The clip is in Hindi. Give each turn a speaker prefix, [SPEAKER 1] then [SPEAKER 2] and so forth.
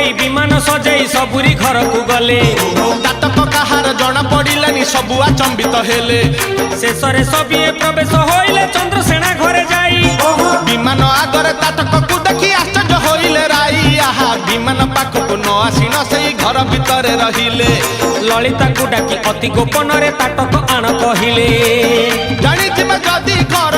[SPEAKER 1] पकई विमान सजाई सबुरी घर को गले
[SPEAKER 2] ताटक कहार जना पड़िलानी सबु अचंबित हेले
[SPEAKER 1] शेष रे सबिए प्रवेश होइले चंद्रसेना घरे जाई
[SPEAKER 2] विमान आगरे ताटक को देखी आश्चर्य होइले राई आहा विमान पाखकु न आसी न सेई घर भितर रहिले
[SPEAKER 1] ललिता को डाकी अति गोपन रे ताटक आण कहिले
[SPEAKER 2] जानी जदी घर